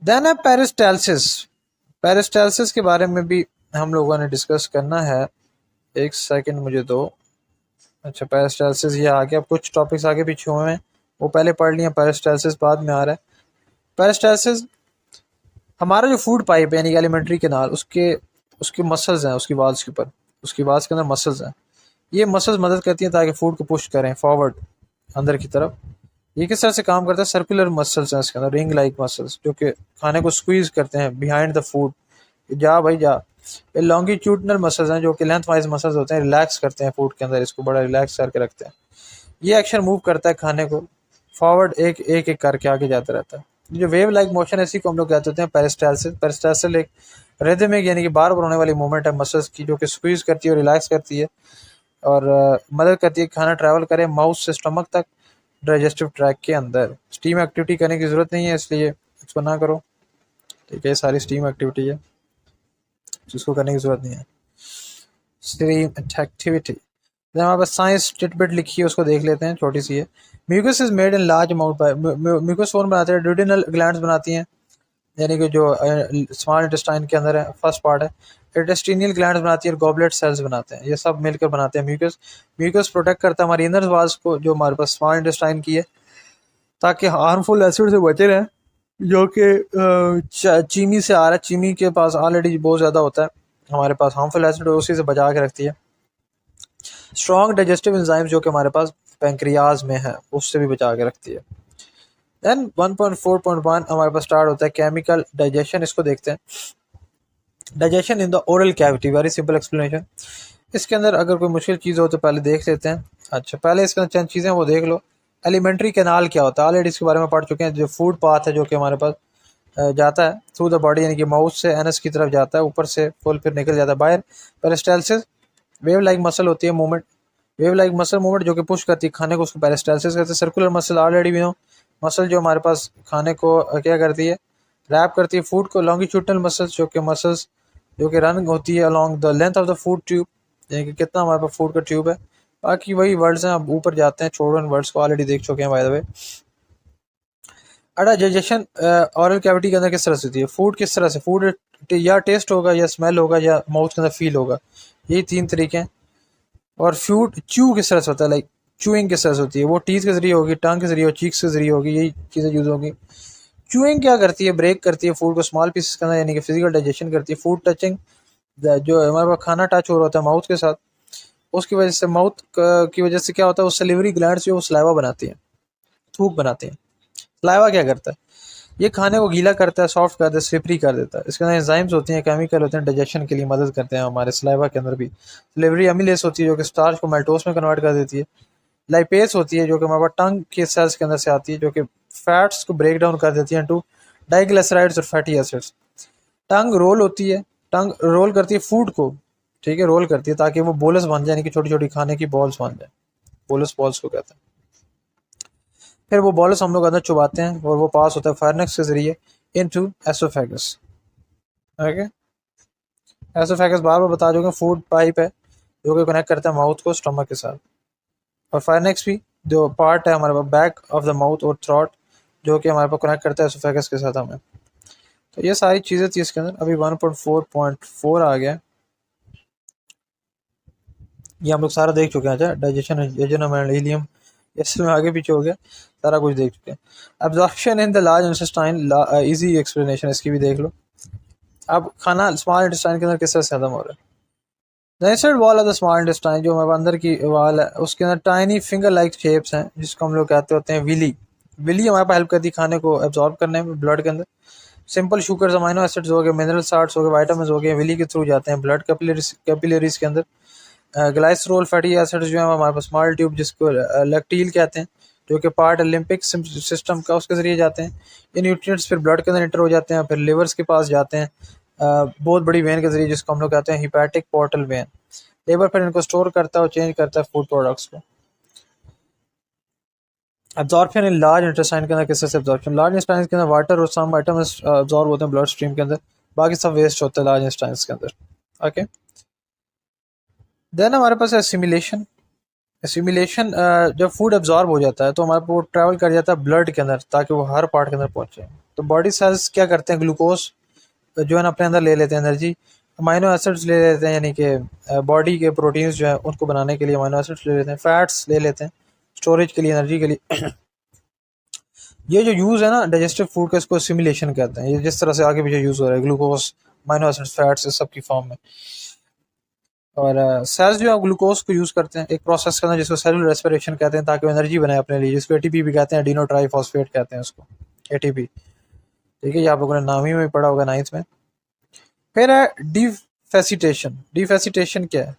देन है पेरिस्टाल्सिस। पेरिस्टाल्सिस के बारे में भी हम लोगों ने डिस्कस करना है। एक सेकंड मुझे दो। अच्छा, पेरिस्टाल्सिस ये आ गया। अब कुछ टॉपिक्स आगे पीछे हुए हैं, वो पहले पढ़ लिए, पेरिस्टाल्सिस बाद में आ रहा है। पेरिस्टाल्सिस हमारा जो फूड पाइप है यानी कि एलिमेंट्री कैनाल, उसके उसके मसल्स हैं, उसकी वाल्स के ऊपर, उसकी वाल्स के अंदर मसल्स हैं। ये मसल्स मदद करती हैं ताकि फूड को पुश करें फॉरवर्ड अंदर की तरफ। ये किस तरह से काम करता है? सर्कुलर मसल्स हैं इसके अंदर, रिंग लाइक मसल्स, जो कि खाने को स्क्वीज करते हैं बिहाइंड द फूड। जा भाई जा। ये लॉन्गिट्यूडनल मसल्स हैं जो कि लेंथ वाइज मसल्स होते हैं, रिलैक्स करते हैं फूड के अंदर, इसको बड़ा रिलैक्स करके रखते हैं। ये एक्शन मूव करता है खाने को फॉरवर्ड, एक एक एक करके आगे जाता रहता है। जो वेव लाइक मोशन है इसी को हम लोग कहते हैं पेरिस्टाल्सिस। पेरिस्टाल्सिस एक रिदमिक यानी कि बार बार होने वाली मूवमेंट है मसल्स की, जो कि स्क्वीज करती है और रिलैक्स करती है, और मदद करती है खाना ट्रैवल करे माउथ से स्टमक तक डाइजेस्टिव ट्रैक के अंदर। स्टीम एक्टिविटी करने की ज़रूरत नहीं है, इसलिए इसको ना करो। ठीक है, ये सारी स्टीम एक्टिविटी है जिसको करने की ज़रूरत नहीं है। स्टीम एक्टिविटी हमारे पास साइंस टिटबिट लिखी है, उसको देख लेते हैं, छोटी सी है। Mucus is made in large amount by, mucus कौन बनाते हैं? ड्यूडिनल ग्लैंड्स बनाती हैं, यानी कि जो स्मॉल इंटेस्टाइन के अंदर है, फर्स्ट पार्ट है। इंटेस्टिनियल ग्लैंड्स बनाती है और गॉबलेट सेल्स बनाते हैं, ये सब मिलकर बनाते हैं म्यूकस। म्यूकस प्रोटेक्ट करता है हमारी इनर वाल्स को, जो हमारे पास स्मॉल इंटेस्टाइन की है, ताकि हार्मफुल एसिड से बचे रहें, जो कि चीनी से आ रहा है। चीनी के पास ऑलरेडी बहुत ज़्यादा होता है, हमारे पास हार्मफुल एसिड उसी से बचा के रखती है। स्ट्रॉन्ग डाइजेस्टिव एंजाइम्स जो कि हमारे पास पेंक्रियाज में है, उससे भी बचा के रखती है। देन 1.4.1 हमारे पास स्टार्ट होता है केमिकल डाइजेशन, इसको देखते हैं। Digestion in the oral cavity, very simple explanation. इसके अंदर अगर कोई मुश्किल चीज़ हो तो पहले देख लेते हैं। अच्छा, पहले इसके अंदर चंद चीज़ें वो देख लो। एलिमेंट्री कैनाल क्या होता है, ऑलरेडी इसके बारे में पढ़ चुके हैं। जो फूड पाथ है जो कि हमारे पास जाता है थ्रू द बॉडी, यानी कि माउथ से एनस की तरफ जाता है, ऊपर से फुल फिर निकल जाता है बाहर। पेरिस्टाल्सिस वेव लाइक मसल होती है movement, wave like muscle movement जो कि पुश करती है खाने को, उसको पेरिस्टाल्सिस कहते हैं। सर्कुलर मसल ऑलरेडी भी नो, मसल जो हमारे पास खाने को क्या करती है, रैप करती है फूड को। लॉन्गिट्यूडनल मसल्स जो कि मसल्स जो कि रन होती है along the length of the food tube, यानी कि कितना हमारे पास फूड का ट्यूब है। बाकी वही वर्ड्स हैं, अब ऊपर जाते हैं, छोड़ो इन वर्ड्स को, ऑलरेडी देख चुके हैं by the way. Digestion oral cavity के अंदर किस तरह से होती है? फूड किस तरह से, फूड या टेस्ट होगा या स्मेल होगा या माउथ के अंदर फील होगा, यही तीन तरीके हैं। और फूड च्यू किस तरह से होता है, लाइक चूइंग किस तरह से होती है? वो टीथ के जरिए होगी, टंग के जरिए होगी, चीक्स के जरिए होगी, यही चीज़ें यूज होगी। चूइंग क्या करती है? ब्रेक करती है फूड को स्मॉल पीसेस के अंदर, यानी कि फिजिकल डाइजेशन करती है। फूड टचिंग, जो हमारे पास खाना टच हो रहा होता है माउथ के साथ, उसकी वजह से माउथ की वजह से क्या होता है, वो सलिवरी ग्लैंड्स जो सलाइवा बनाती हैं, थूक बनाती हैं। सलाइवा क्या करता है? ये खाने को गीला करता है, सॉफ्ट कर देता है, स्लिपरी कर देता है। इसके अंदर एंजाइम्स होती हैं, केमिकल होते हैं, डाइजेशन के लिए मदद करते हैं। हमारे सलाइवा के अंदर भी सलिवरी अमीलेस होती है जो कि स्टार्च को मेल्टोस में कन्वर्ट कर देती है। लाइपेस होती है जो कि हमारे पास टंग के सेल्स के अंदर से आती है, जो कि फैट्स को ब्रेक डाउन कर देती है टू डाइग्लिसराइड्स और फैटी एसिड्स। टंग रोल होती है, टंग रोल करती है फूड को, ठीक है, रोल करती है ताकि वो बोलस बन जाए, यानी कि छोटी छोटी खाने की बॉल्स बन जाए, बोलस बॉल्स को कहते हैं। फिर वो बॉल्स हम लोग अंदर चुबाते हैं और वो पास होता है फार्नेक्स के जरिए इनटू एसोफेगस। ओके, एसोफेगस बार बार बता चुके, फूड पाइप है जो कि कनेक्ट करता है माउथ को स्टमक के साथ। और फार्नेक्स भी जो पार्ट है हमारे पास बैक ऑफ द माउथ और थ्रॉट, जो कि हमारे पास कनेक्ट करता है एसोफेगस के साथ हमें। तो ये सारी चीज़ें थी इसके अंदर। अभी 1.4.4 आ गया, ये हम लोग सारा देख चुके हैं। अच्छा, डाइजेशन, एजेनम एंड हीलियम, इसमें आगे पीछे हो गया, सारा कुछ देख चुके हैं। Absorption in the large intestine, easy explanation इसकी भी देख लो। अब खाना स्मॉल इंटेस्टाइन के अंदर किस तरह से हजम हो रहा है? The inside wall of the small intestine, जो हमारे अंदर की वॉल है, उसके अंदर टाइनी फिंगर लाइक शेप्स हैं, जिसको हम लोग कहते होते हैं विली। विली हमारे पास हेल्प करती है खाने को एब्जॉर्ब करने में ब्लड के अंदर। सिंपल शुगर्स, अमाइनो एसिड्स हो गए, मिनरल साल्ट्स हो गए, वाइटामिन हो गए, विली के थ्रू जाते हैं ब्लड कैपिलरीज के अंदर। ग्लाइसरोल फैटी एसिड्स जो है हमारे पास स्मॉल ट्यूब, जिसको लैक्टील कहते हैं, जो कि पार्ट लिम्पिक सिस्टम का, उसके जरिए जाते हैं। ये न्यूट्रिएंट्स फिर ब्लड के अंदर इंटर हो जाते हैं, फिर लिवर्स के पास जाते हैं बहुत बड़ी वेन के जरिए, जिसको हम लोग कहते हैं हिपैटिक पोर्टल वेन। लेबर फिर इनको स्टोर करता है और चेंज करता है फूड प्रोडक्ट्स को। एब्जॉर्प्शन इन लार्ज इंटेस्टाइन के अंदर किस तरह से एब्जॉर्प्शन? लार्ज इंटेस्टाइन के अंदर वाटर और सम आइटम्स एब्जॉर्ब होते हैं ब्लड स्ट्रीम के अंदर, बाकी सब वेस्ट होता है लार्ज इंटेस्टाइन के अंदर। ओके, देन हमारे पास है एसिमिलेशन। एसिमिलेशन, जब फूड एब्जॉर्ब हो जाता है तो हमारे को ट्रैवल कर जाता है ब्लड के अंदर, ताकि वो हर पार्ट के अंदर पहुंचे। तो बॉडी सेल्स क्या करते हैं, ग्लूकोज जो है ना अपने अंदर ले लेते हैं एनर्जी, अमाइनो एसिड्स ले लेते हैं, यानी कि बॉडी के प्रोटीन्स जो है उनको बनाने के लिए अमाइनो एसिड्स ले लेते हैं, फैट्स ले लेते हैं स्टोरेज के लिए, एनर्जी के लिए। ये जो यूज़ है ना डाइजेस्टिव फूड का, इसको सिमुलेशन कहते हैं। ये जिस तरह से आगे पीछे यूज़ हो रहा है ग्लूकोज, अमाइनो एसिड्स, फैट्स, इस सब की फॉर्म में। और सेल्स जो है ग्लूकोज को यूज़ करते हैं एक प्रोसेस करना जिसको सेलुलर रेस्पिरेशन कहते हैं, ताकि वो एनर्जी बनाए अपने लिए, जिसको एटीपी भी कहते हैं, एडिनो ट्राईफॉस्फेट कहते हैं उसको, एटीपी। ठीक है, ये आप लोगों ने नाम ही में पढ़ा होगा 9th में। फिर है डिफेसिटेशन। डिफेसिटेशन क्या है?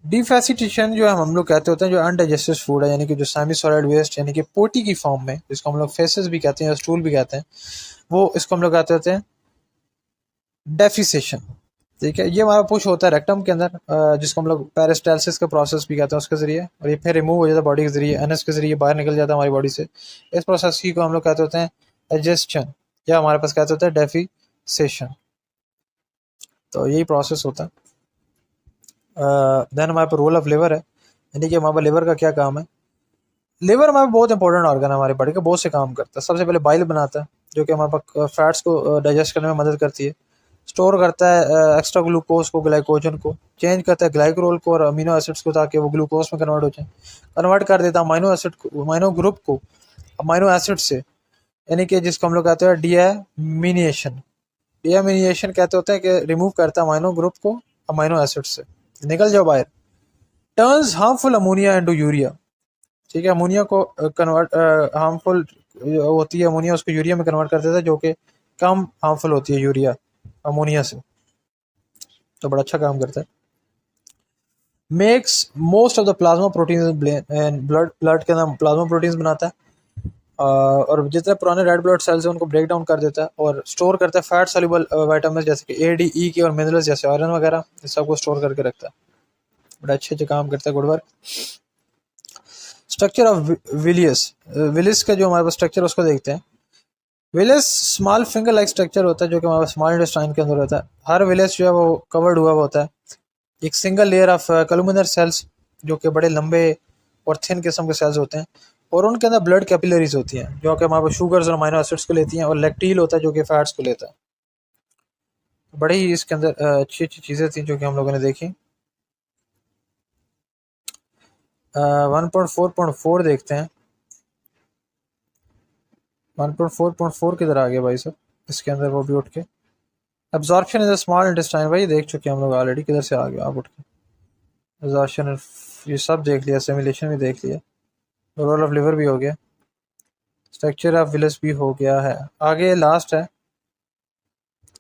डिफेसिटेशन जो है हम लोग कहते होते हैं जो अनडाइजेस्टेड फूड है, यानी कि जो सेमी सॉलिड वेस्ट, यानी कि पोटी की फॉर्म में, जिसको हम लोग फेसेस भी कहते हैं या स्टूल भी कहते हैं, वो इसको हम लोग कहते होते हैं डेफिसेशन। ठीक है, ये हमारा पुश होता है रेक्टम के अंदर, जिसको हम लोग पेरिस्टालसिस का प्रोसेस भी कहते हैं उसके ज़रिए, और ये फिर रिमूव हो जाता है बॉडी के ज़रिए, एनएस के ज़रिए बाहर निकल जाता है हमारी बॉडी से। इस प्रोसेस की को हम लोग कहते होते हैं एडजस्टन, या हमारे पास कहते होते हैं डेफिसेशन। तो यही प्रोसेस होता है। देन हमारे पास रोल ऑफ लिवर है, यानी कि हमारे पास लिवर का क्या काम है। लिवर हमारे बहुत इंपॉर्टेंट ऑर्गन है हमारी बॉडी का, बहुत से काम करता है। सबसे पहले बाइल बनाता है जो कि हमारे पास फैट्स को डाइजेस्ट करने में मदद करती है, स्टोर करता है एक्स्ट्रा ग्लूकोज को, ग्लाइकोजन को, चेंज करता है ग्लाइकोल को और अमीनो एसिड्स को, ताकि वो ग्लूकोज में कन्वर्ट हो जाए, कन्वर्ट कर देता है अमाइनो एसिड को, अमाइनो ग्रुप को अमाइनो एसिड से, यानी कि जिसको हम लोग कहते हैं डिएमिनेशन। डिएमिनेशन कहते होते हैं कि रिमूव करता है अमाइनो ग्रुप को अमाइनो एसिड से, निकल जाओ बाहर। Turns harmful ammonia into urea. ठीक है, अमोनिया को कन्वर्ट हार्मफुल होती है अमोनिया, उसको यूरिया में कन्वर्ट कर देता है, जो कि कम हार्मफुल होती है यूरिया अमोनिया से, तो बड़ा अच्छा काम करता है। Makes most of the plasma protein and blood, blood के अंदर प्लाज्मा प्रोटीन्स बनाता है, और जितने पुराने रेड ब्लड सेल्स हैं उनको ब्रेक डाउन कर देता है, और स्टोर करता है फैट सॉल्युबल विटामिन जैसे कि ए, डी, ई के, और मिनरल्स जैसे आयरन वगैरह, इस सबको स्टोर करके रखता है। बड़ा अच्छे काम करता है, good work. Structure of villus. Villus का जो हमारे पास स्ट्रक्चर उसको देखते हैं। Villus small finger like structure होता है जो कि हमारे स्मॉल इंटेस्टाइन के अंदर होता है। हर विलियस जो है वो कवर्ड हुआ होता है एक सिंगल लेयर ऑफ कलुमिनर सेल्स, जो कि बड़े लंबे और थिन किस्म के सेल्स होते हैं, और उनके अंदर ब्लड कैपिलरीज होती हैं जो कि हमारे शुगर्स और अमाइनो एसिड्स को लेती हैं, और लैक्टील होता है जो कि फैट्स को लेता है। बड़ी ही इसके अंदर अच्छी अच्छी चीज़ें थी जो कि हम लोगों ने देखी। 1.4.4 देखते हैं। 1.4.4 किधर आ गया भाई साहब, इसके अंदर वो भी उठ के absorption in the small intestine, भाई देख चुके हैं हम लोग ऑलरेडी, किधर से आ गया आप उठ के। एब्जॉर्प्शन ये सब देख लिया, सिमुलेशन भी देख लिया, रोल ऑफ लिवर भी हो गया, स्ट्रक्चर ऑफ विलियस भी हो गया है। आगे लास्ट है,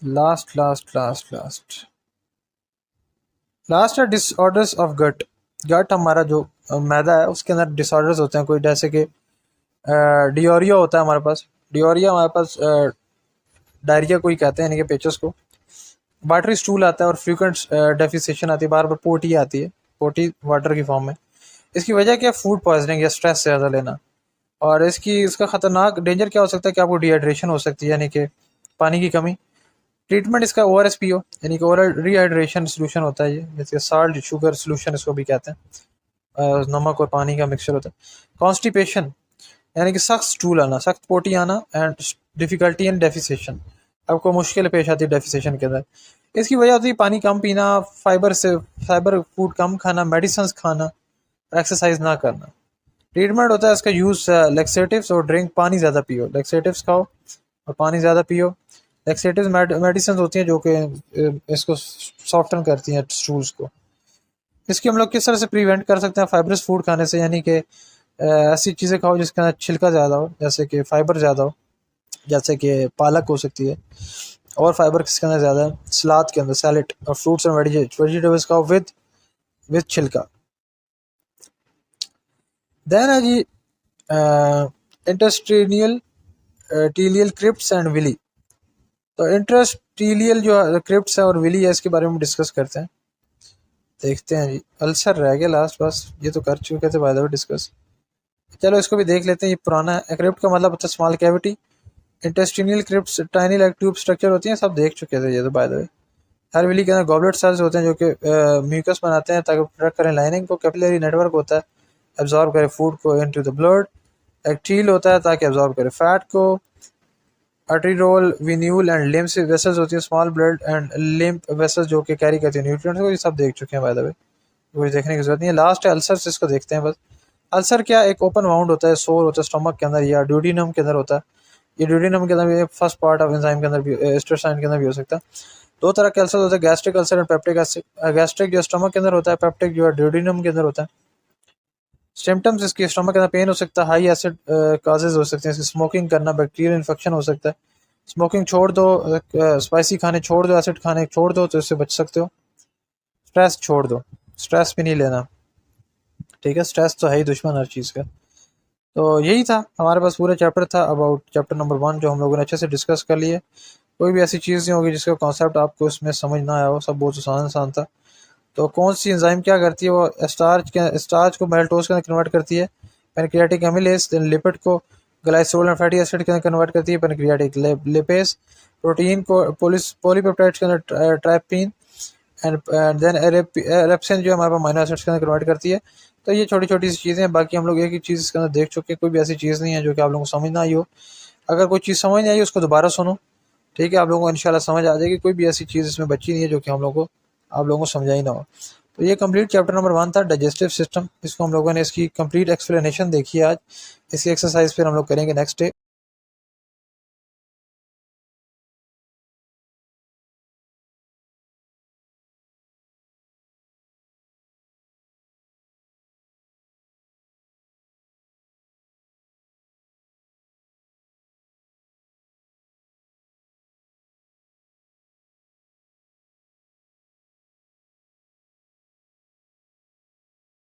last last last last last है डिसऑर्डर्स ऑफ गट। गट हमारा जो मैदा है उसके अंदर डिसऑर्डर्स होते हैं कोई, जैसे कि डियोरिया होता है हमारे पास। डियोरिया हमारे पास डायरिया कोई कहते हैं, यानी कि पेचस को। वाटरी स्टूल आता है, और फ्रीक्वेंट डेफिसेशन आती है, बार बार पोटी आती है, पोटी वाटर की फॉर्म में। इसकी वजह क्या है? फूड पॉइजनिंग या स्ट्रेस से ज़्यादा लेना। और इसका ख़तरनाक डेंजर क्या हो सकता है कि आपको डिहाइड्रेशन हो सकती है, यानी कि पानी की कमी। ट्रीटमेंट इसका ORS पियो, यानी कि ओरल रिहाइड्रेशन सोल्यूशन होता है ये, जैसे साल्ट शुगर सोल्यूशन इसको भी कहते हैं, नमक और पानी का मिक्सचर होता है। कॉन्स्टिपेशन, यानी कि सख्त स्टूल आना, सख्त पोटी आना, एंड डिफ़िकल्टी इन डेफिसेशन, आपको मुश्किल पेश आती है डेफिसेशन के अंदर। इसकी वजह होती है पानी कम पीना, फाइबर फूड कम खाना, मेडिसिन खाना, एक्सरसाइज ना करना। ट्रीटमेंट होता है इसका यूज़ लेक्सेटिव्स और ड्रिंक, पानी ज़्यादा पियो, लेक्सेटिव्स खाओ और पानी ज़्यादा पियो। लेक्सेटिव्स मेडिसिन होती हैं जो कि इसको सॉफ्टन करती हैं स्टूल्स को। इसकी हम लोग किस तरह से प्रिवेंट कर सकते हैं? फाइबरस फूड खाने से, यानी कि ऐसी चीज़ें खाओ जिसके अंदर छिलका ज़्यादा हो, जैसे कि फाइबर ज़्यादा हो, जैसे कि पालक हो सकती है, और फाइबर किसके अंदर ज़्यादा है? सलाद के अंदर, सैलेड, और फ्रूट्स एंड वेजिटेबल्स खाओ विद छिलका। देन है जी इंटरस्टीनियल टीलियल क्रिप्ट्स एंड विली। तो इंटरस्टीलियल जो क्रिप्ट्स है और विली है, इसके बारे में डिस्कस करते हैं, देखते हैं जी। अल्सर रह गया लास्ट, बस ये तो कर चुके थे बाय द वे डिस्कस। चलो इसको भी देख लेते हैं, ये पुराना है। क्रिप्ट का मतलब होता है small cavity, intestinal crypts tiny like tube structure होती हैं, सब देख चुके थे ये तो बाय द वे। हर विली के अंदर गॉबलेट सेल्स होते हैं जो कि म्यूकस बनाते हैं ताकि प्रोटेक्ट करें लाइनिंग को। कैपिलरी नेटवर्क होता है, एब्जॉर्ब करे फूड को इनटू द ब्लड। एक्टील होता है ताकि एब्जॉर्ब करे फैट को। Arteriole venule and lymph vessels होती है, small blood and lymph vessels जो कि कैरी करती है न्यूट्रिएंट्स को, ये सब देख चुके हैं बाय द वे, कुछ देखने की जरूरत नहीं है। लास्ट है अल्सर, इसको देखते हैं बस। अल्सर क्या, एक ओपन वाउंड होता है, सोर होता है स्टमक के अंदर या ड्यूडिनम के अंदर होता है। ये ड्यूडिनम के अंदर भी फर्स्ट पार्ट ऑफ एंजाइम के अंदर भी, एस्ट्रोसाइन के अंदर भी हो सकता है। दो तरह के अल्सर होते हैं, gastric ulcer and peptic ulcer. Gastric जो स्टमक के अंदर होता है, पेप्टिक जो है ड्यूडिनम के अंदर होता है। सिम्टम्स इसकी स्टमक के अंदर पेन हो सकता है, हाई एसिड काजेज हो सकते हैं, इसकी स्मोकिंग करना, बैक्टीरियल इन्फेक्शन हो सकता है। स्मोकिंग छोड़ दो, स्पाइसी खाने छोड़ दो, एसिड खाने छोड़ दो तो इससे बच सकते हो। स्ट्रेस छोड़ दो, स्ट्रेस भी नहीं लेना, ठीक है, स्ट्रेस तो है ही दुश्मन हर चीज़ का। तो यही था हमारे पास पूरा चैप्टर था अबाउट चैप्टर नंबर 1 जो हम लोगों ने अच्छे से डिस्कस कर लिए। कोई भी ऐसी चीज़ नहीं होगी जिसका कॉन्सेप्ट आपको इसमें समझ ना आया हो, सब बहुत आसान था। तो कौन सी एंजाइम क्या करती है, वो स्टार्च को मेल्टोज के अंदर कन्वर्ट करती है, पैनक्रियाटिक एमिलेज, लिपिड को ग्लाइसोल एंड फैटी एसिड के अंदर कन्वर्ट करती है, पैनक्रियाटिक लिपेज, प्रोटीन को पॉलीपेप्टाइड्स के अंदर ट्राइपीन एंड देन एरेप्सिन जो हमारे पास अमीनो एसिड्स के अंदर कन्वर्ट करती है। तो ये छोटी छोटी सी चीज़ें हैं, बाकी हम लोग एक ही चीज़ इसके अंदर देख चुके हैं, कोई भी ऐसी चीज़ नहीं है जो कि आप लोगों को समझ ना आई हो। अगर कोई चीज़ समझ नहीं आई उसको दोबारा सुनो, ठीक है, आप लोगों को इंशाल्लाह समझ आ जाएगी। कोई भी ऐसी चीज़ इसमें बची नहीं है जो कि आप लोगों को समझाई ना हो। तो ये कंप्लीट चैप्टर नंबर 1 था, डाइजेस्टिव सिस्टम। इसको हम लोगों ने इसकी कंप्लीट एक्सप्लेनेशन देखी है आज। इसकी एक्सरसाइज फिर हम लोग करेंगे नेक्स्ट डे।